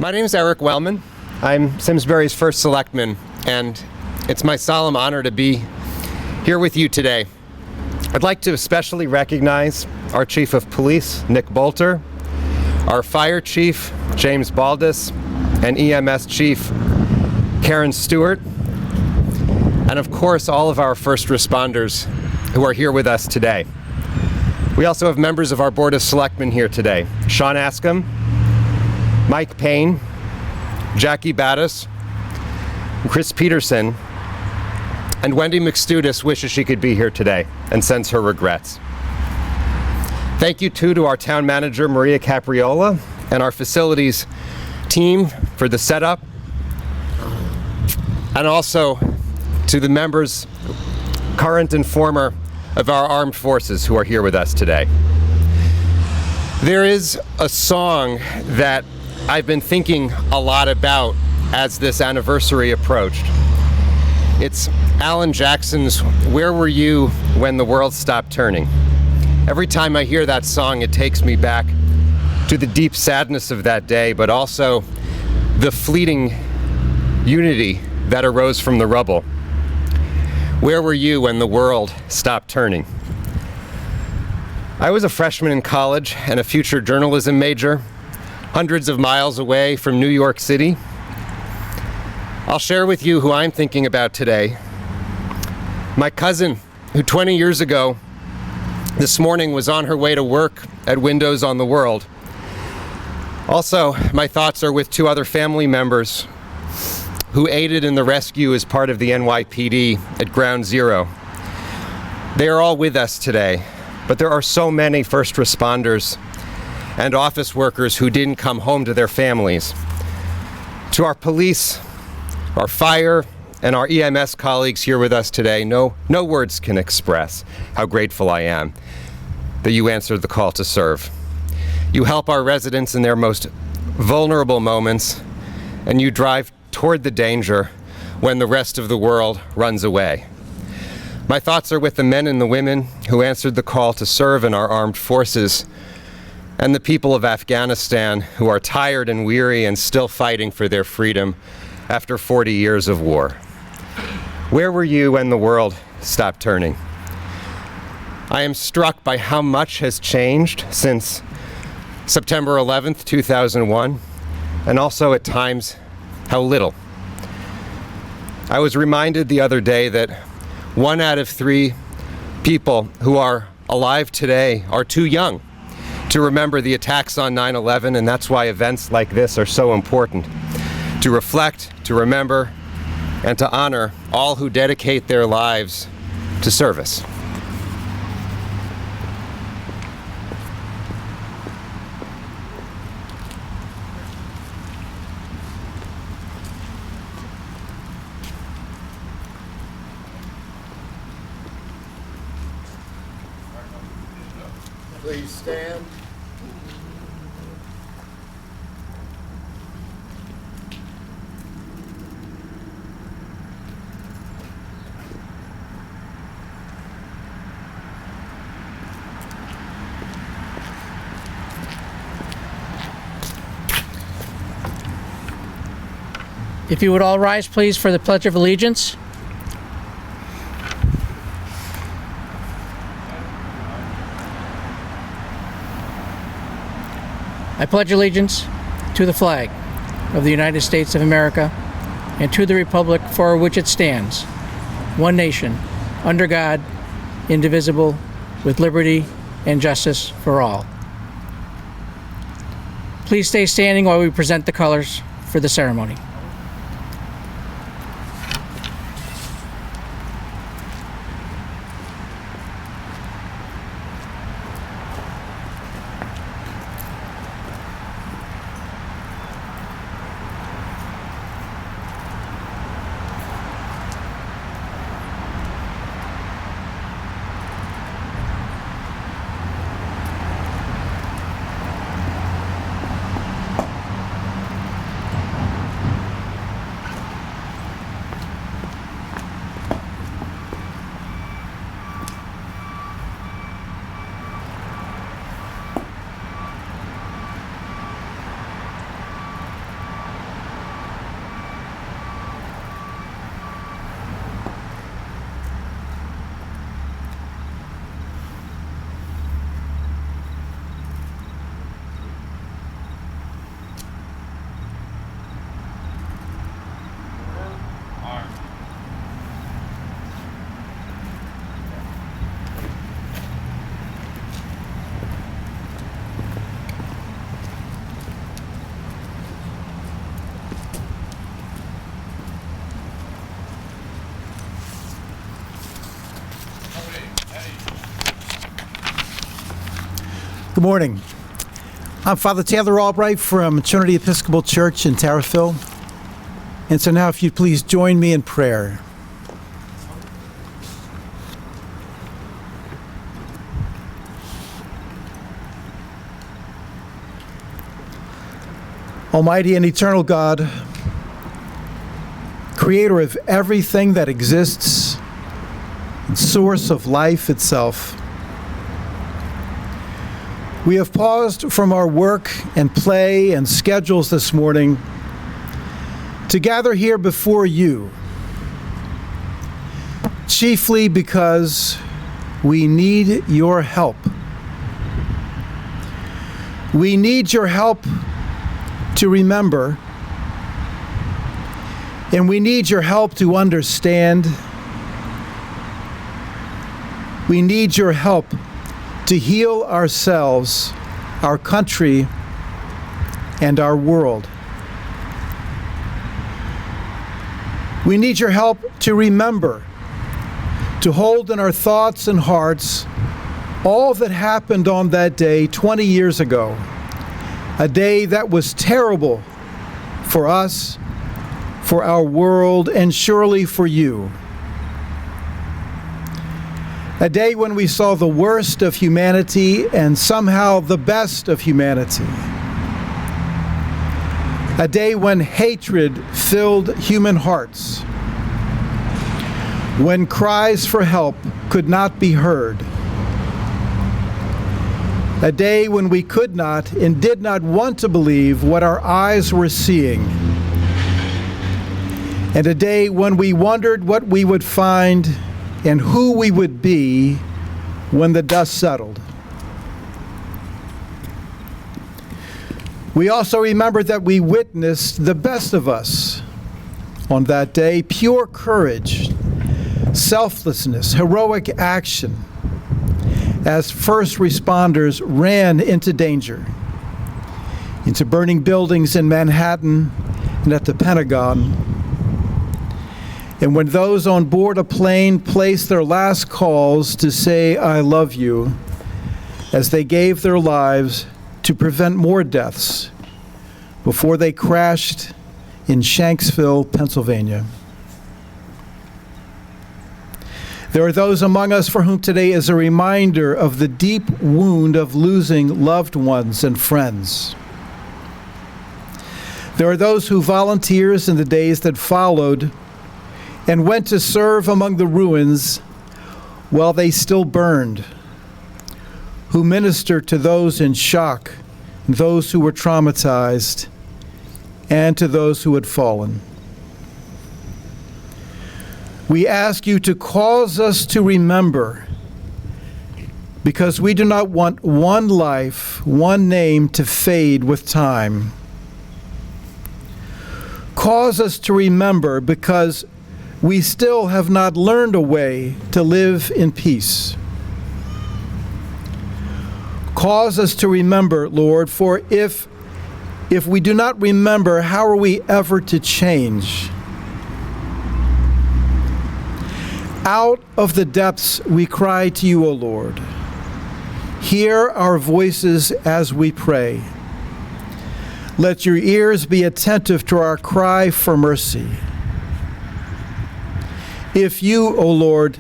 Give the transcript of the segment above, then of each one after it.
My name is Eric Wellman. I'm Simsbury's first selectman, and it's my solemn honor to be here with you today. I'd like to especially recognize our Chief of Police, Nick Boulter, our Fire Chief, James Baldis, and EMS Chief, Karin Stewart, and of course all of our first responders who are here with us today. We also have members of our Board of Selectmen here today. Sean Askham, Mike Paine, Jackie Battos, Chris Peterson, and Wendy McStudis wishes she could be here today and sends her regrets. Thank you too to our town manager, Maria Capriola, and our facilities team for the setup, and also to the members, current and former, of our armed forces who are here with us today. There is a song that I've been thinking a lot about as this anniversary approached. It's Alan Jackson's "Where Were You When the World Stopped Turning?" Every time I hear that song, it takes me back to the deep sadness of that day, but also the fleeting unity that arose from the rubble. Where were you when the world stopped turning? I was a freshman in college and a future journalism major, hundreds of miles away from New York City. I'll share with you who I'm thinking about today. My cousin, who 20 years ago this morning was on her way to work at Windows on the World. Also, my thoughts are with two other family members who aided in the rescue as part of the NYPD at Ground Zero. They are all with us today, but there are so many first responders and office workers who didn't come home to their families. To our police, our fire, and our EMS colleagues here with us today, no words can express how grateful I am that you answered the call to serve. You help our residents in their most vulnerable moments, and you drive toward the danger when the rest of the world runs away. My thoughts are with the men and the women who answered the call to serve in our armed forces, and the people of Afghanistan who are tired and weary and still fighting for their freedom after 40 years of war. Where were you when the world stopped turning? I am struck by how much has changed since September 11th, 2001, and also at times how little. I was reminded the other day that 1 out of 3 people who are alive today are too young to remember the attacks on 9/11, and that's why events like this are so important. To reflect, to remember, and to honor all who dedicate their lives to service. Please stand. If you would all rise, please, for the Pledge of Allegiance. I pledge allegiance to the flag of the United States of America and to the republic for which it stands, one nation, under God, indivisible, with liberty and justice for all. Please stay standing while we present the colors for the ceremony. Good morning. I'm Father Taylor Albright from Trinity Episcopal Church in Tarrytown. And so now if you'd please join me in prayer. Almighty and eternal God, creator of everything that exists, and source of life itself, we have paused from our work and play and schedules this morning to gather here before you, chiefly because we need your help. We need your help to remember, and we need your help to understand. We need your help to heal ourselves, our country, and our world. We need your help to remember, to hold in our thoughts and hearts all that happened on that day 20 years ago. A day that was terrible for us, for our world, and surely for you. A day when we saw the worst of humanity and somehow the best of humanity. A day when hatred filled human hearts. When cries for help could not be heard. A day when we could not and did not want to believe what our eyes were seeing. And a day when we wondered what we would find and who we would be when the dust settled. We also remember that we witnessed the best of us on that day: pure courage, selflessness, heroic action, as first responders ran into danger, into burning buildings in Manhattan and at the Pentagon. And when those on board a plane placed their last calls to say, "I love you," as they gave their lives to prevent more deaths before they crashed in Shanksville, Pennsylvania. There are those among us for whom today is a reminder of the deep wound of losing loved ones and friends. There are those who volunteered in the days that followed and went to serve among the ruins while they still burned, who ministered to those in shock, those who were traumatized, and to those who had fallen. We ask you to cause us to remember, because we do not want one life, one name to fade with time. Cause us to remember because we still have not learned a way to live in peace. Cause us to remember, Lord, for if we do not remember, how are we ever to change? Out of the depths we cry to you, O Lord. Hear our voices as we pray. Let your ears be attentive to our cry for mercy. If you, O Lord,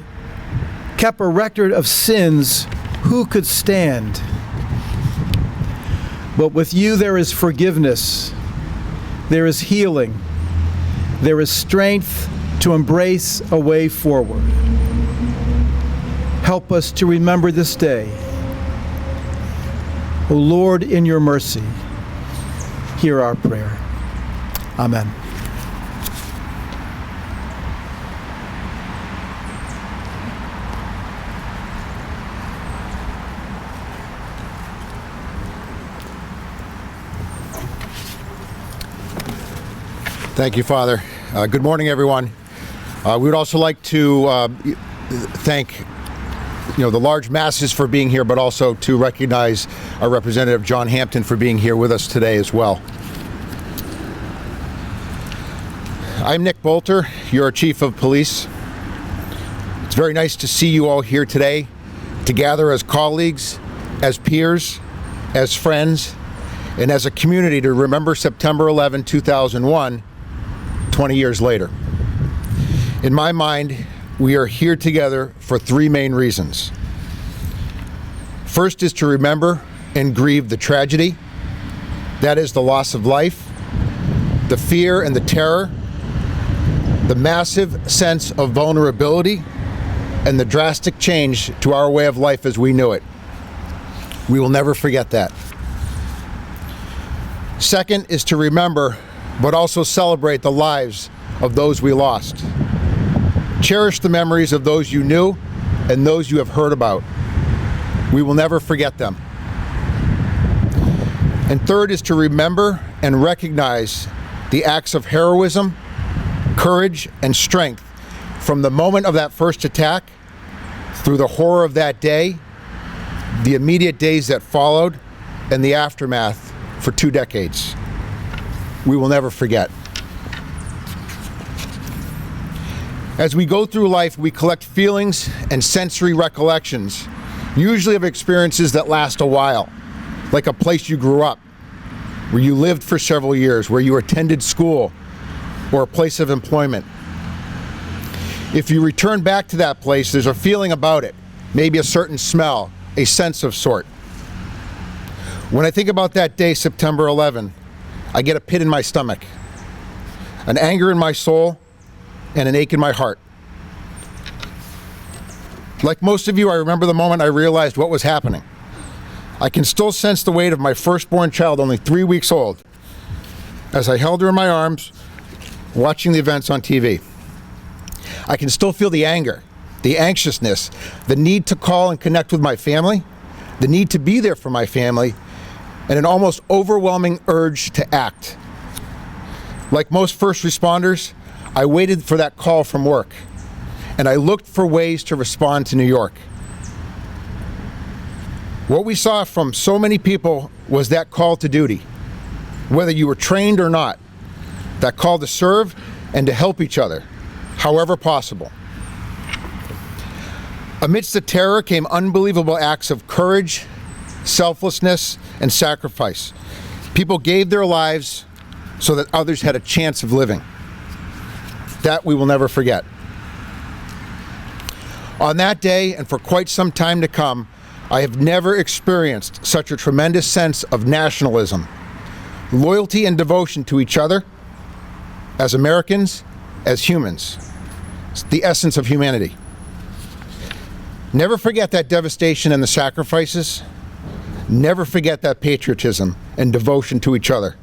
kept a record of sins, who could stand? But with you there is forgiveness, there is healing, there is strength to embrace a way forward. Help us to remember this day. O Lord, in your mercy, hear our prayer. Amen. Thank you, Father. Good morning, everyone. We would also like to thank the large masses for being here, but also to recognize our Representative John Hampton for being here with us today as well. I'm Nick Boulter, your Chief of Police. It's very nice to see you all here today, to gather as colleagues, as peers, as friends, and as a community to remember September 11, 2001, 20 years later. In my mind, we are here together for three main reasons. First is to remember and grieve the tragedy. That is the loss of life, the fear and the terror, the massive sense of vulnerability, and the drastic change to our way of life as we knew it. We will never forget that. Second is to remember, but also celebrate the lives of those we lost. Cherish the memories of those you knew and those you have heard about. We will never forget them. And third is to remember and recognize the acts of heroism, courage, and strength from the moment of that first attack, through the horror of that day, the immediate days that followed, and the aftermath for 2 decades. We will never forget. As we go through life, we collect feelings and sensory recollections, usually of experiences that last a while, like a place you grew up, where you lived for several years, where you attended school, or a place of employment. If you return back to that place, there's a feeling about it, maybe a certain smell, a sense of sort. When I think about that day, September 11, I get a pit in my stomach, an anger in my soul, and an ache in my heart. Like most of you, I remember the moment I realized what was happening. I can still sense the weight of my firstborn child, only 3 weeks old, as I held her in my arms, watching the events on TV. I can still feel the anger, the anxiousness, the need to call and connect with my family, the need to be there for my family, and an almost overwhelming urge to act. Like most first responders, I waited for that call from work, and I looked for ways to respond to New York. What we saw from so many people was that call to duty, whether you were trained or not, that call to serve and to help each other, however possible. Amidst the terror came unbelievable acts of courage, selflessness, and sacrifice. People gave their lives so that others had a chance of living. That we will never forget. On that day, and for quite some time to come, I have never experienced such a tremendous sense of nationalism, loyalty, and devotion to each other as Americans, as humans. It's the essence of humanity. Never forget that devastation and the sacrifices. Never forget that patriotism and devotion to each other.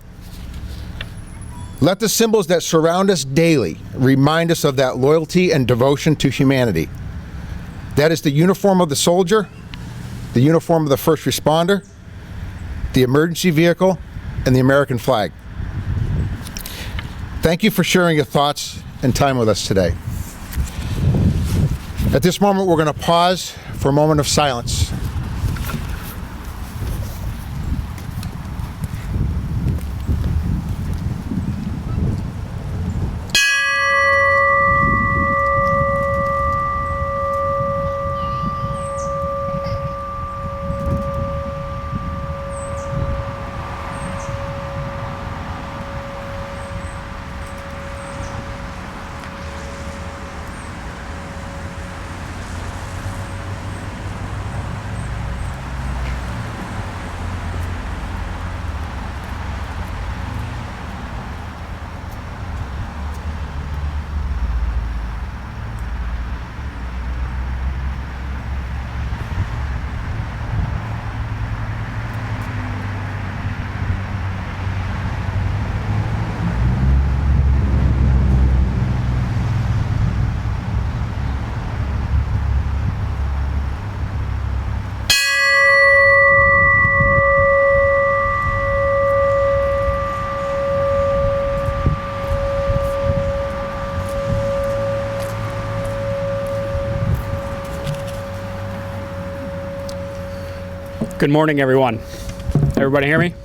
Let the symbols that surround us daily remind us of that loyalty and devotion to humanity. That is the uniform of the soldier, the uniform of the first responder, the emergency vehicle, and the American flag. Thank you for sharing your thoughts and time with us today. At this moment, we're going to pause for a moment of silence. Good morning, everyone. Everybody hear me?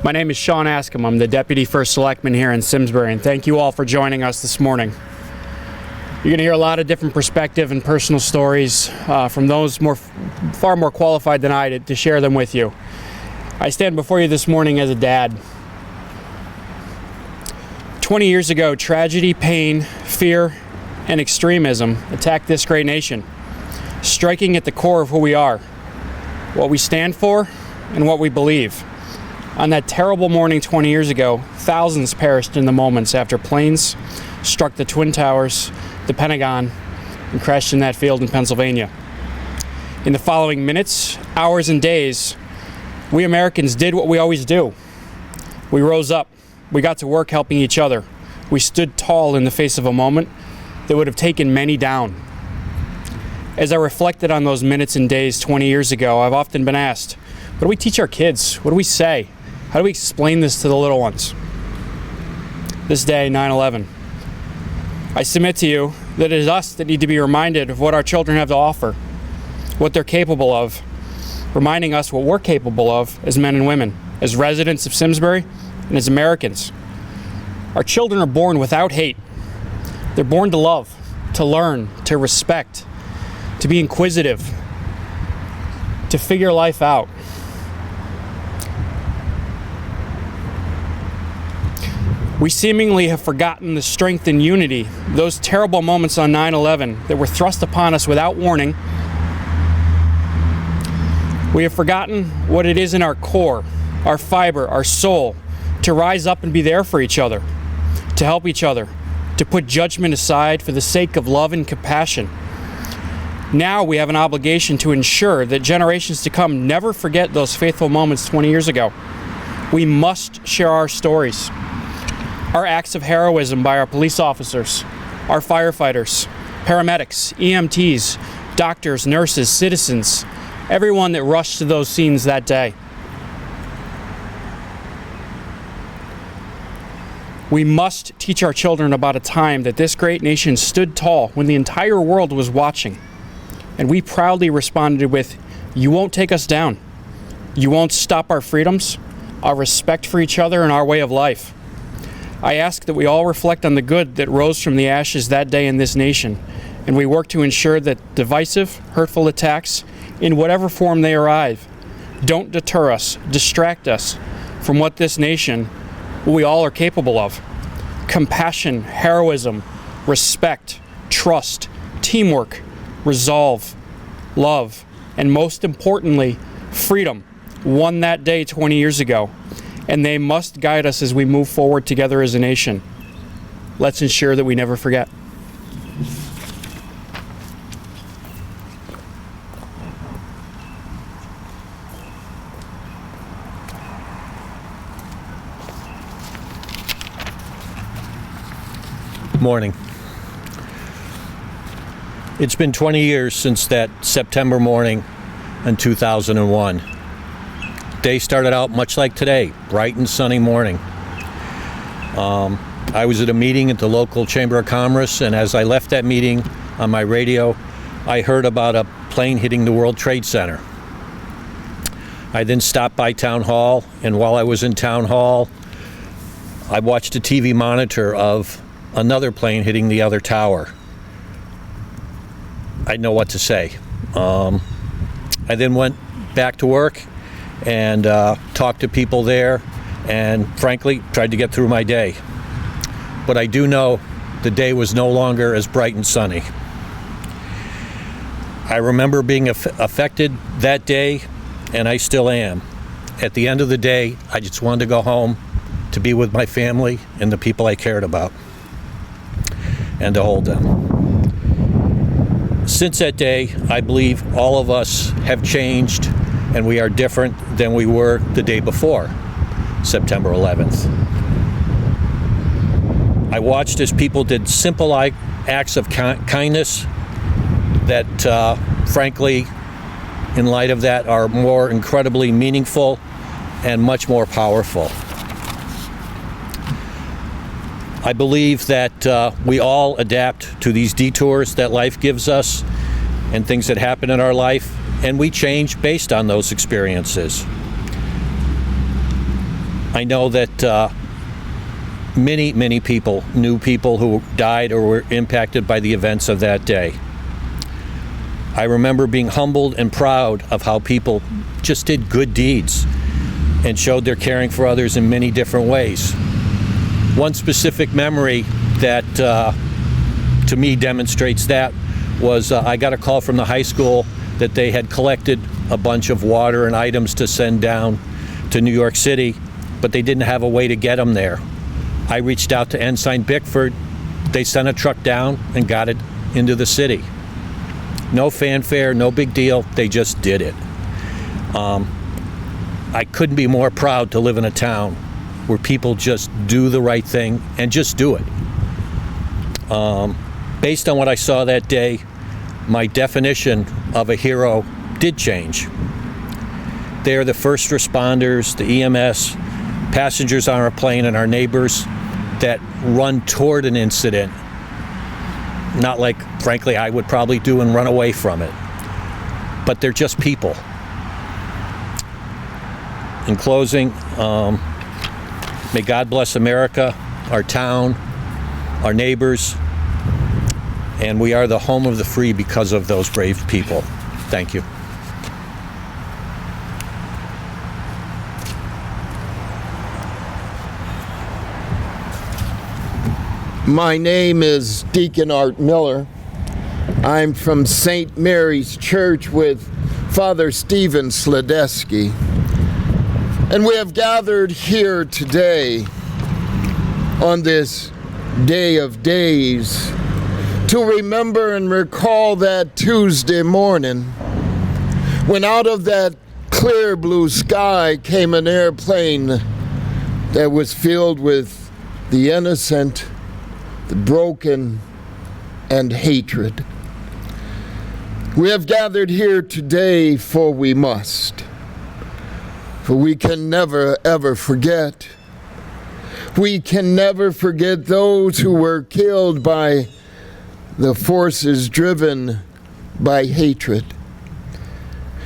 My name is Sean Askham. I'm the Deputy First Selectman here in Simsbury, and thank you all for joining us this morning. You're going to hear a lot of different perspective and personal stories from those far more qualified than I to share them with you. I stand before you this morning as a dad. 20 years ago, tragedy, pain, fear, and extremism attacked this great nation, striking at the core of who we are, what we stand for, and what we believe. On that terrible morning 20 years ago, thousands perished in the moments after planes struck the Twin Towers, the Pentagon, and crashed in that field in Pennsylvania. In the following minutes, hours, and days, we Americans did what we always do. We rose up. We got to work helping each other. We stood tall in the face of a moment that would have taken many down. As I reflected on those minutes and days 20 years ago, I've often been asked, what do we teach our kids? What do we say? How do we explain this to the little ones? This day, 9/11. I submit to you that it is us that need to be reminded of what our children have to offer, what they're capable of, reminding us what we're capable of as men and women, as residents of Simsbury, and as Americans. Our children are born without hate. They're born to love, to learn, to respect, to be inquisitive, to figure life out. We seemingly have forgotten the strength and unity, those terrible moments on 9/11 that were thrust upon us without warning. We have forgotten what it is in our core, our fiber, our soul, to rise up and be there for each other, to help each other, to put judgment aside for the sake of love and compassion. Now we have an obligation to ensure that generations to come never forget those faithful moments 20 years ago. We must share our stories, our acts of heroism by our police officers, our firefighters, paramedics, EMTs, doctors, nurses, citizens, everyone that rushed to those scenes that day. We must teach our children about a time that this great nation stood tall when the entire world was watching. And we proudly responded with, "You won't take us down. You won't stop our freedoms, our respect for each other, and our way of life." I ask that we all reflect on the good that rose from the ashes that day in this nation, and we work to ensure that divisive, hurtful attacks, in whatever form they arrive, don't deter us, distract us from what this nation, what we all are capable of. Compassion, heroism, respect, trust, teamwork, resolve, love, and most importantly, freedom, won that day 20 years ago. And they must guide us as we move forward together as a nation. Let's ensure that we never forget. Morning. It's been 20 years since that September morning in 2001. Day started out much like today, bright and sunny morning. I was at a meeting at the local Chamber of Commerce, and as I left that meeting on my radio, I heard about a plane hitting the World Trade Center. I then stopped by Town Hall, and while I was in Town Hall, I watched a TV monitor of another plane hitting the other tower. I didn't know what to say. I then went back to work and talked to people there, and frankly tried to get through my day. But I do know the day was no longer as bright and sunny. I remember being affected that day, and I still am. At the end of the day, I just wanted to go home to be with my family and the people I cared about, and to hold them. Since that day, I believe all of us have changed, and we are different than we were the day before, September 11th. I watched as people did simple acts of kindness that, frankly, in light of that, are more incredibly meaningful and much more powerful. I believe that we all adapt to these detours that life gives us and things that happen in our life, and we change based on those experiences. I know that many people knew people who died or were impacted by the events of that day. I remember being humbled and proud of how people just did good deeds and showed their caring for others in many different ways. One specific memory that to me demonstrates that was I got a call from the high school that they had collected a bunch of water and items to send down to New York City, but they didn't have a way to get them there. I reached out to Ensign Bickford. They sent a truck down and got it into the city. No fanfare, no big deal. They just did it. I couldn't be more proud to live in a town where people just do the right thing and just do it. Based on what I saw that day, my definition of a hero did change. They are the first responders, the EMS, passengers on our plane, and our neighbors that run toward an incident, not like, frankly, I would probably do and run away from it. But they're just people. In closing, may God bless America, our town, our neighbors, and we are the home of the free because of those brave people. Thank you. My name is Deacon Art Miller. I'm from St. Mary's Church with Father Stephen Sledesky. And we have gathered here today on this Day of Days to remember and recall that Tuesday morning when out of that clear blue sky came an airplane that was filled with the innocent, the broken, and hatred. We have gathered here today for we must. For we can never, ever forget. We can never forget those who were killed by the forces driven by hatred.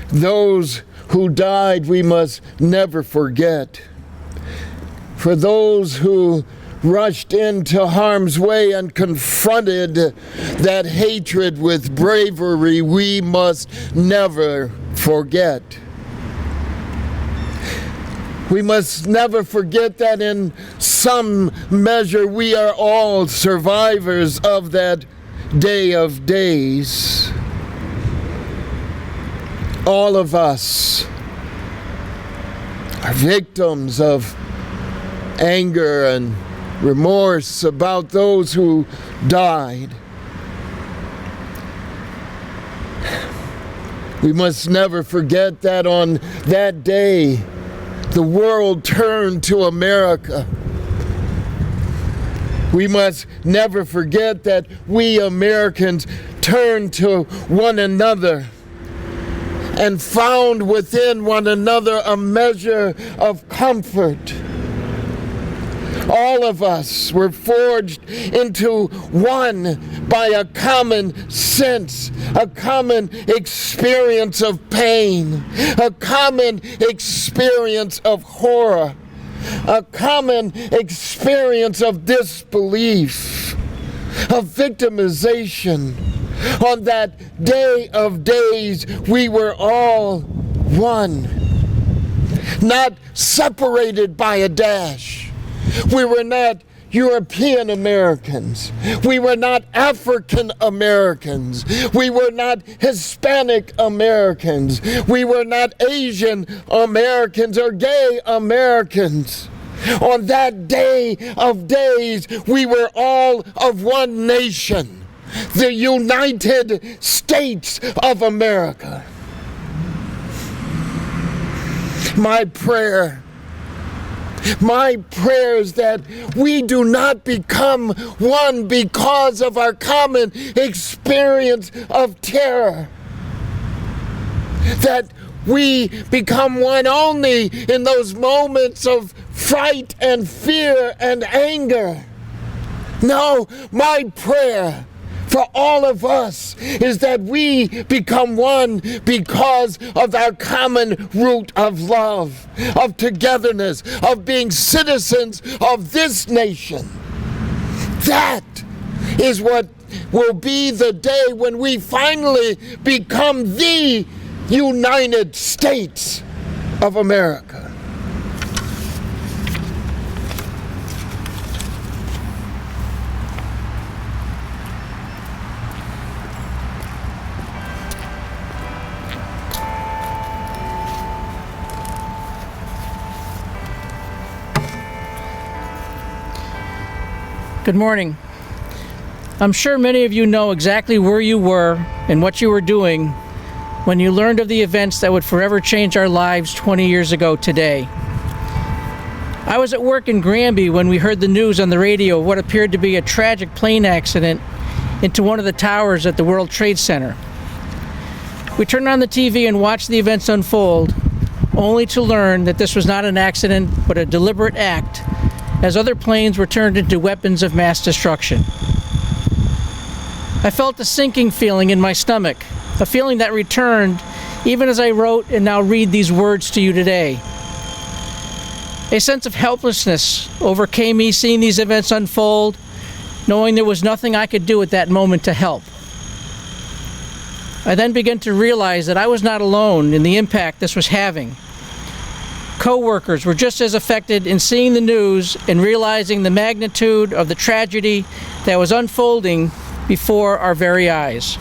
Those who died we must never forget. For those who rushed into harm's way and confronted that hatred with bravery, we must never forget. We must never forget that in some measure we are all survivors of that Day of Days. All of us are victims of anger and remorse about those who died. We must never forget that on that day, the world turned to America. We must never forget that we Americans turned to one another and found within one another a measure of comfort. All of us were forged into one by a common sense, a common experience of pain, a common experience of horror, a common experience of disbelief, of victimization. On that Day of Days, we were all one, not separated by a dash. We were not European Americans. We were not African Americans. We were not Hispanic Americans. We were not Asian Americans or gay Americans. On that Day of Days, we were all of one nation, the United States of America. My prayer is that we do not become one because of our common experience of terror. That we become one only in those moments of fright and fear and anger. No, my prayer for all of us is that we become one because of our common root of love, of togetherness, of being citizens of this nation. That is what will be the day when we finally become the United States of America. Good morning. I'm sure many of you know exactly where you were and what you were doing when you learned of the events that would forever change our lives 20 years ago today. I was at work in Granby when we heard the news on the radio of what appeared to be a tragic plane accident into one of the towers at the World Trade Center. We turned on the TV and watched the events unfold, only to learn that this was not an accident but a deliberate act, as other planes were turned into weapons of mass destruction. I felt a sinking feeling in my stomach, a feeling that returned even as I wrote and now read these words to you today. A sense of helplessness overcame me seeing these events unfold, knowing there was nothing I could do at that moment to help. I then began to realize that I was not alone in the impact this was having. Co-workers were just as affected in seeing the news and realizing the magnitude of the tragedy that was unfolding before our very eyes.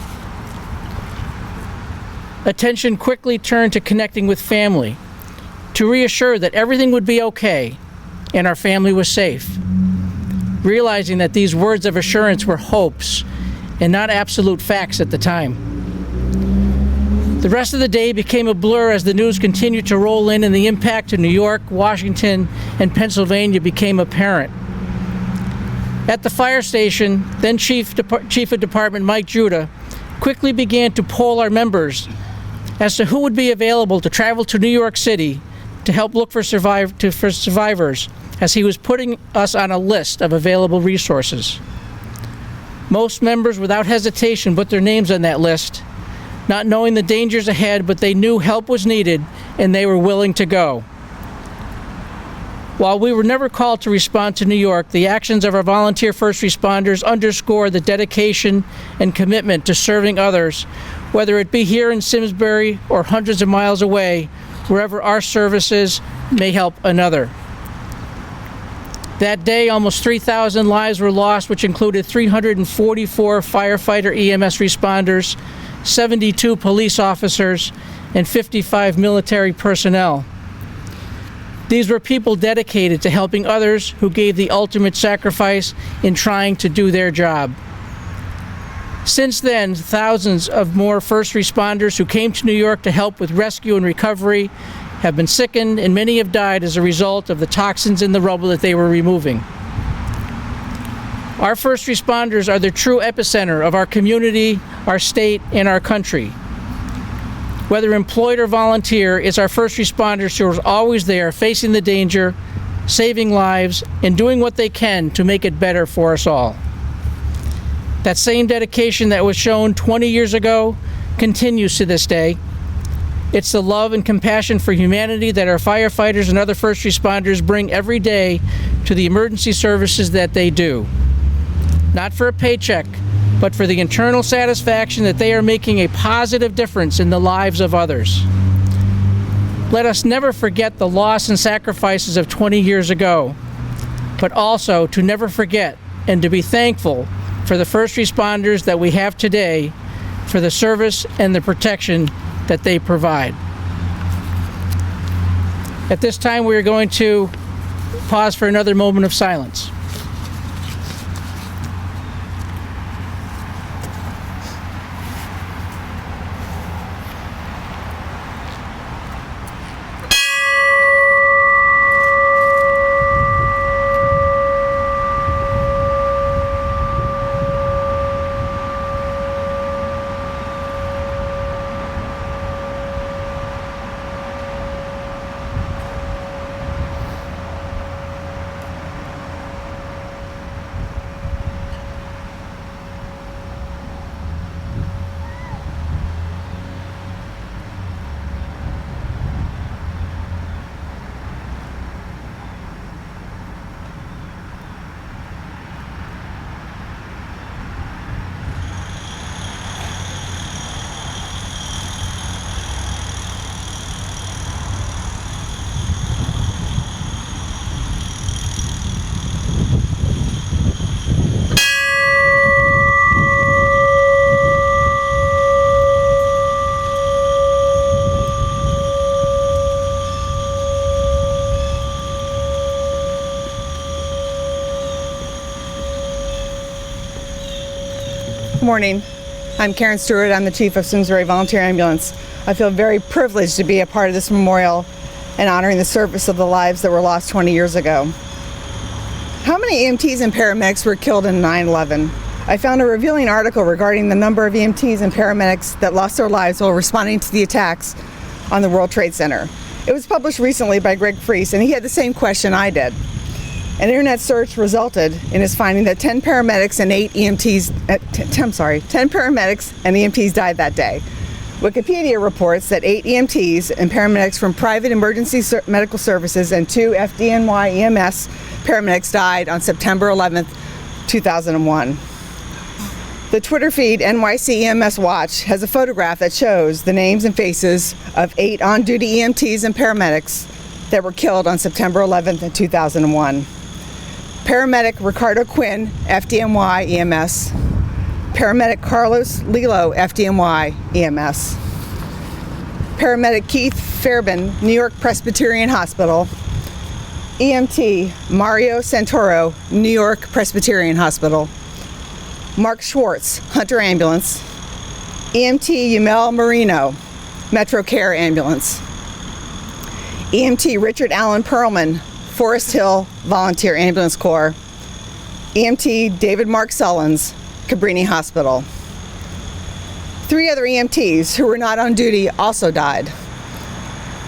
Attention quickly turned to connecting with family, to reassure that everything would be okay and our family was safe, realizing that these words of assurance were hopes and not absolute facts at the time. The rest of the day became a blur as the news continued to roll in and the impact to New York, Washington, and Pennsylvania became apparent. At the fire station, then Chief of Department Mike Judah quickly began to poll our members as to who would be available to travel to New York City to help look for survivors, as he was putting us on a list of available resources. Most members, without hesitation, put their names on that list, not knowing the dangers ahead, but they knew help was needed and they were willing to go. While we were never called to respond to New York, the actions of our volunteer first responders underscore the dedication and commitment to serving others, whether it be here in Simsbury or hundreds of miles away, wherever our services may help another. That day, almost 3,000 lives were lost, which included 344 firefighter EMS responders, 72 police officers, and 55 military personnel. These were people dedicated to helping others who gave the ultimate sacrifice in trying to do their job. Since then, thousands of more first responders who came to New York to help with rescue and recovery have been sickened, and many have died as a result of the toxins in the rubble that they were removing. Our first responders are the true epicenter of our community, our state, and our country. Whether employed or volunteer, it's our first responders who are always there, facing the danger, saving lives, and doing what they can to make it better for us all. That same dedication that was shown 20 years ago continues to this day. It's the love and compassion for humanity that our firefighters and other first responders bring every day to the emergency services that they do. Not for a paycheck, but for the internal satisfaction that they are making a positive difference in the lives of others. Let us never forget the loss and sacrifices of 20 years ago, but also to never forget and to be thankful for the first responders that we have today, for the service and the protection that they provide. At this time, we are going to pause for another moment of silence. morning. I'm Karin Stewart. I'm the Chief of Simsbury Volunteer Ambulance. I feel very privileged to be a part of this memorial and honoring the service of the lives that were lost 20 years ago. How many EMTs and paramedics were killed in 9/11? I found a revealing article regarding the number of EMTs and paramedics that lost their lives while responding to the attacks on the World Trade Center. It was published recently by Greg Freese, and he had the same question I did. An internet search resulted in his finding that 10 paramedics and 10 paramedics and EMTs died that day. Wikipedia reports that 8 EMTs and paramedics from private emergency medical services and 2 FDNY EMS paramedics died on September 11th, 2001. The Twitter feed NYC EMS Watch has a photograph that shows the names and faces of 8 on-duty EMTs and paramedics that were killed on September 11th, 2001. Paramedic Ricardo Quinn, FDNY EMS. Paramedic Carlos Lilo, FDNY EMS. Paramedic Keith Fairbairn, New York Presbyterian Hospital. EMT Mario Santoro, New York Presbyterian Hospital. Mark Schwartz, Hunter Ambulance. EMT Yamel Marino, Metro Care Ambulance. EMT Richard Allen Perlman, Forest Hill Volunteer Ambulance Corps. EMT David Mark Sullins, Cabrini Hospital. 3 other EMTs who were not on duty also died.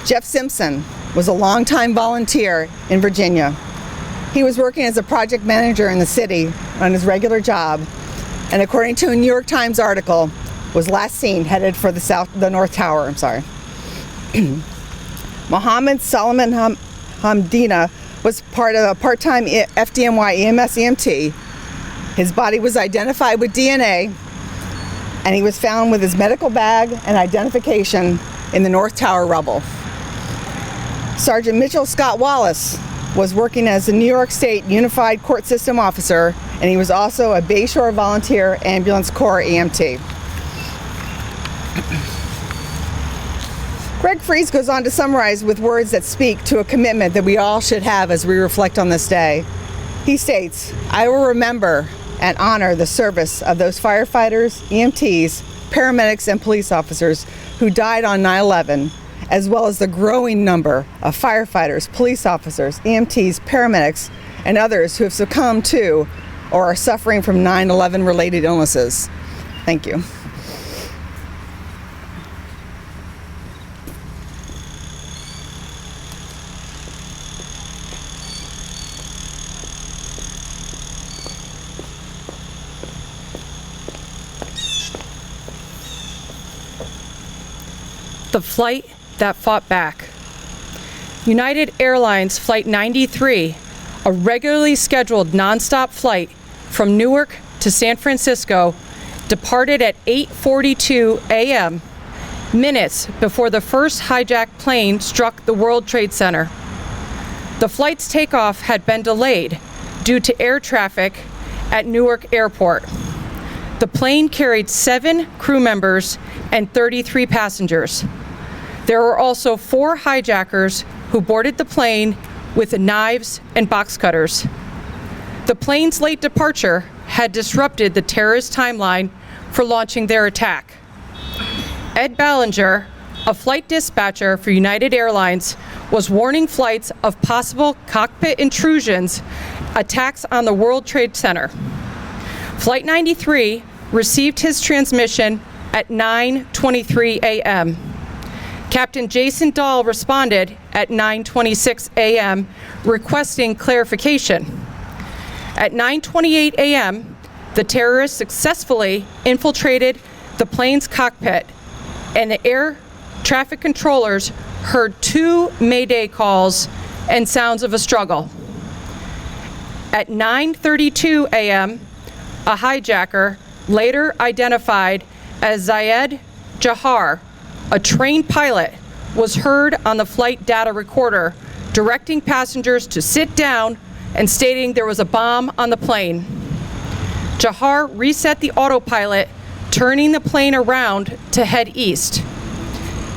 Jeff Simpson was a longtime volunteer in Virginia. He was working as a project manager in the city on his regular job, and according to a New York Times article, was last seen headed for the North Tower. Mohammed Solomon Hamdina was part of a part-time FDNY EMS EMT. His body was identified with DNA, and he was found with his medical bag and identification in the North Tower rubble. Sergeant Mitchell Scott Wallace was working as a New York State Unified Court System officer, and he was also a Bayshore Volunteer Ambulance Corps EMT. Greg Freese goes on to summarize with words that speak to a commitment that we all should have as we reflect on this day. He states, "I will remember and honor the service of those firefighters, EMTs, paramedics, and police officers who died on 9/11, as well as the growing number of firefighters, police officers, EMTs, paramedics, and others who have succumbed to or are suffering from 9/11 related illnesses." Thank you. The flight that fought back. United Airlines Flight 93, a regularly scheduled nonstop flight from Newark to San Francisco, departed at 8:42 a.m., minutes before the first hijacked plane struck the World Trade Center. The flight's takeoff had been delayed due to air traffic at Newark Airport. The plane carried 7 crew members and 33 passengers. There were also 4 hijackers who boarded the plane with knives and box cutters. The plane's late departure had disrupted the terrorist timeline for launching their attack. Ed Ballinger, a flight dispatcher for United Airlines, was warning flights of possible cockpit intrusions, attacks on the World Trade Center. Flight 93 received his transmission at 9:23 a.m. Captain Jason Dahl responded at 9:26 a.m. requesting clarification. At 9:28 a.m., the terrorists successfully infiltrated the plane's cockpit, and the air traffic controllers heard 2 Mayday calls and sounds of a struggle. At 9:32 a.m., a hijacker, later identified as Zayed Jahar, a trained pilot, was heard on the flight data recorder directing passengers to sit down and stating there was a bomb on the plane. Jahar reset the autopilot, turning the plane around to head east.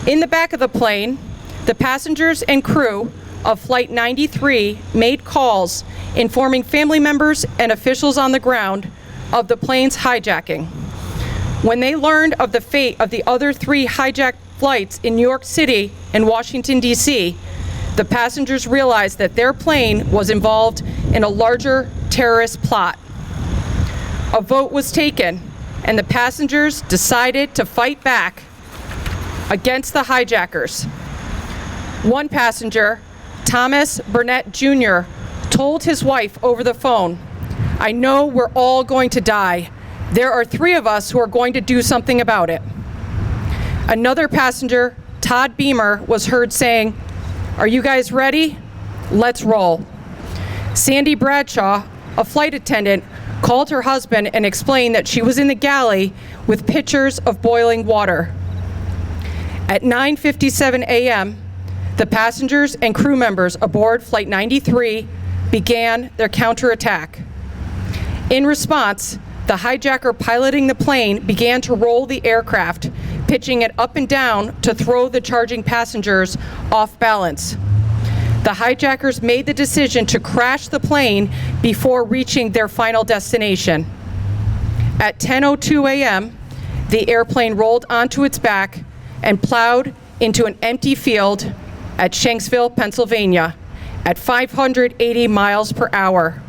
In the back of the plane, the passengers and crew of Flight 93 made calls informing family members and officials on the ground of the plane's hijacking. When they learned of the fate of the other 3 hijacked flights in New York City and Washington, D.C., the passengers realized that their plane was involved in a larger terrorist plot. A vote was taken, and the passengers decided to fight back against the hijackers. One passenger, Thomas Burnett Jr., told his wife over the phone, "I know we're all going to die. There are 3 of us who are going to do something about it." Another passenger, Todd Beamer, was heard saying, "Are you guys ready? Let's roll." Sandy Bradshaw, a flight attendant, called her husband and explained that she was in the galley with pitchers of boiling water. At 9:57 a.m., the passengers and crew members aboard Flight 93 began their counterattack. In response, the hijacker piloting the plane began to roll the aircraft, pitching it up and down to throw the charging passengers off balance. The hijackers made the decision to crash the plane before reaching their final destination. At 10:02 a.m., the airplane rolled onto its back and plowed into an empty field at Shanksville, Pennsylvania, at 580 miles per hour.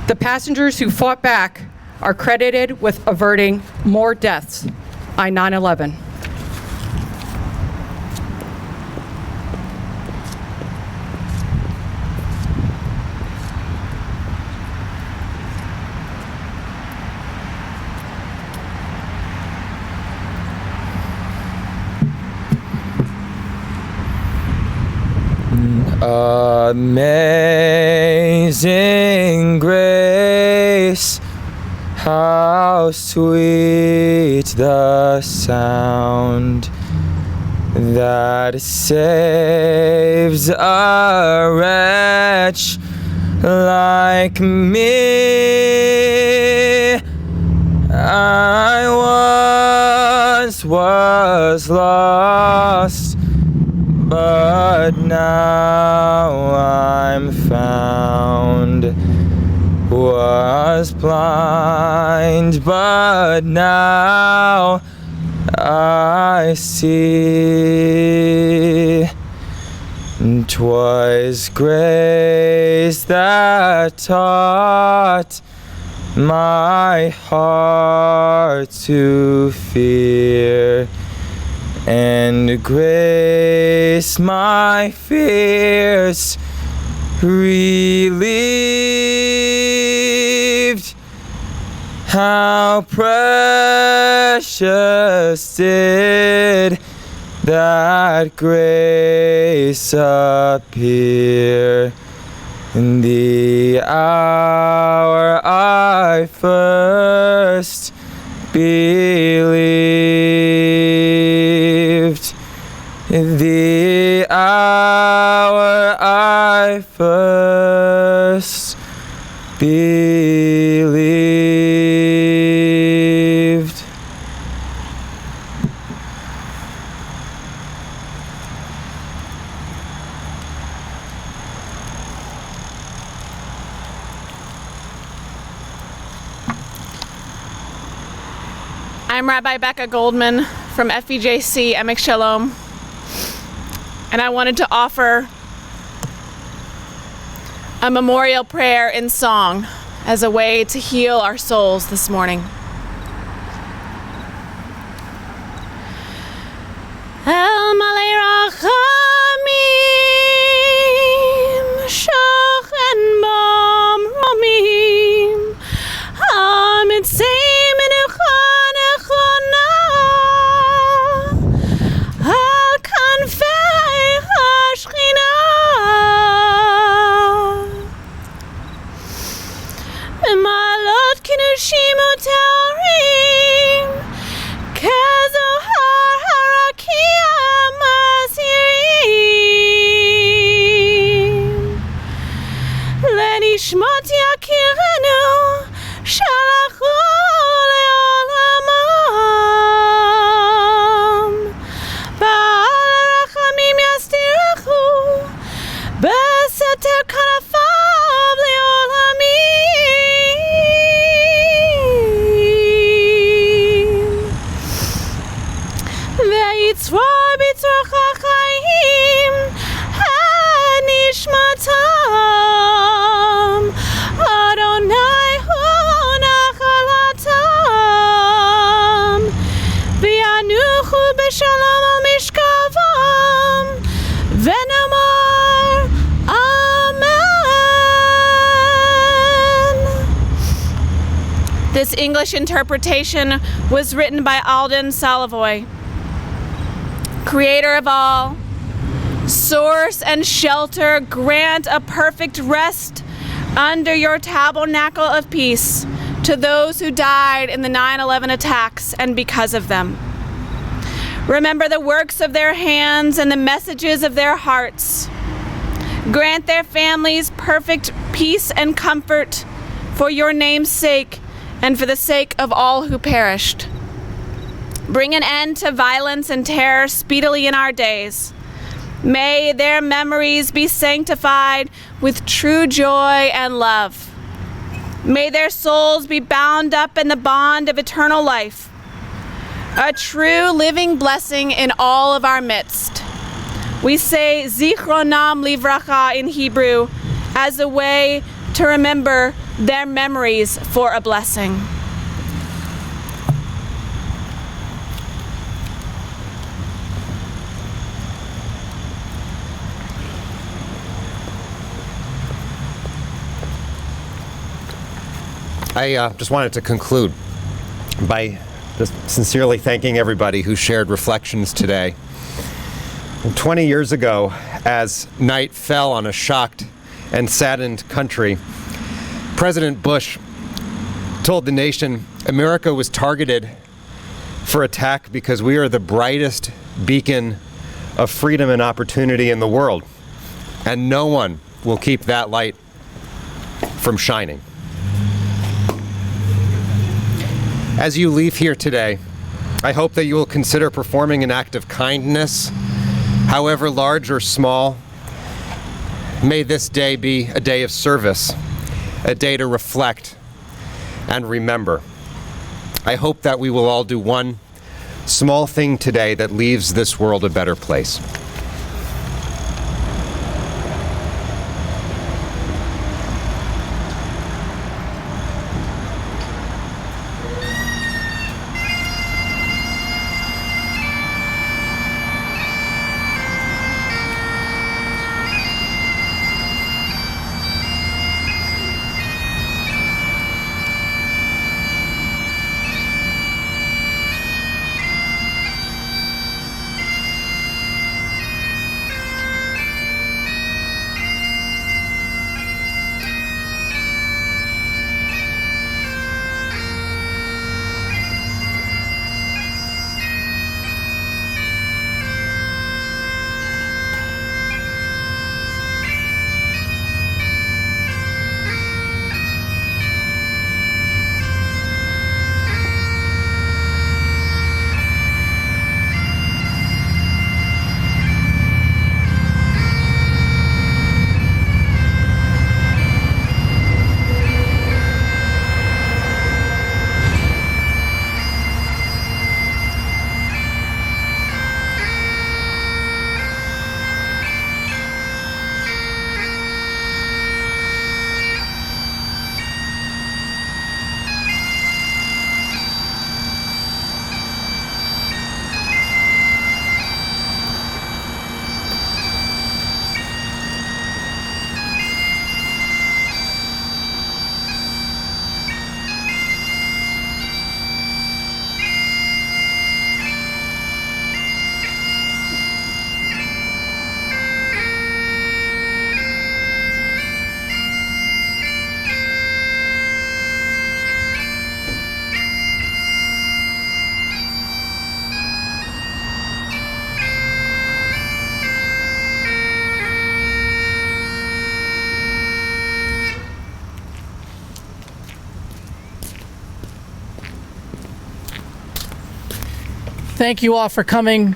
The passengers who fought back are credited with averting more deaths on 9/11. Amazing grace, how sweet the sound that saves a wretch like me. I once was lost, but now I'm found. Was blind, but now I see. 'Twas grace that taught my heart to fear, and grace my fears relieved. How precious did that grace appear in the hour I first believed. The hour I first believed. I'm Rabbi Rebekah Goldman from FEJC Emek Shalom, and I wanted to offer a memorial prayer in song as a way to heal our souls this morning. El Malei Rachamim, Shochen Bom Romim, Hamitzei Menucha Nechona, Al Kanfei HaShechina, B'malot Kedushim U'Ta'anim, וצרור בצרוך החיים הנשמתם אדוני הוא נחלתם וינוחו בשלום על משכבם ונאמר Amen. This English interpretation was written by Alden Savoy. Creator of all, source and shelter, grant a perfect rest under your tabernacle of peace to those who died in the 9/11 attacks and because of them. Remember the works of their hands and the messages of their hearts. Grant their families perfect peace and comfort for your name's sake and for the sake of all who perished. Bring an end to violence and terror speedily in our days. May their memories be sanctified with true joy and love. May their souls be bound up in the bond of eternal life, a true living blessing in all of our midst. We say Zichronam Livracha in Hebrew as a way to remember their memories for a blessing. I just wanted to conclude by just sincerely thanking everybody who shared reflections today. 20 years ago, as night fell on a shocked and saddened country, President Bush told the nation America was targeted for attack because we are the brightest beacon of freedom and opportunity in the world, and no one will keep that light from shining. As you leave here today, I hope that you will consider performing an act of kindness, however large or small. May this day be a day of service, a day to reflect and remember. I hope that we will all do one small thing today that leaves this world a better place. Thank you all for coming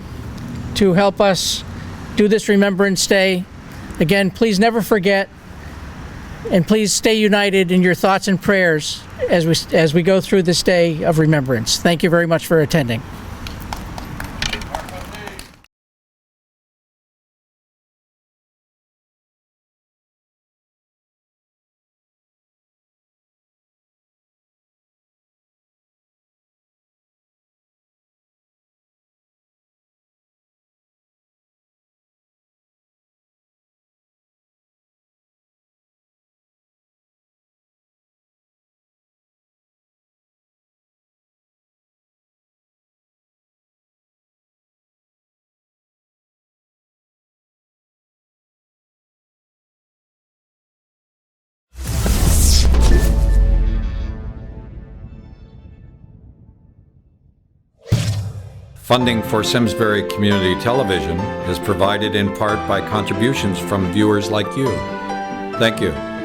to help us do this Remembrance Day. Again, please never forget, and please stay united in your thoughts and prayers as we go through this day of remembrance. Thank you very much for attending. Funding for Simsbury Community Television is provided in part by contributions from viewers like you. Thank you.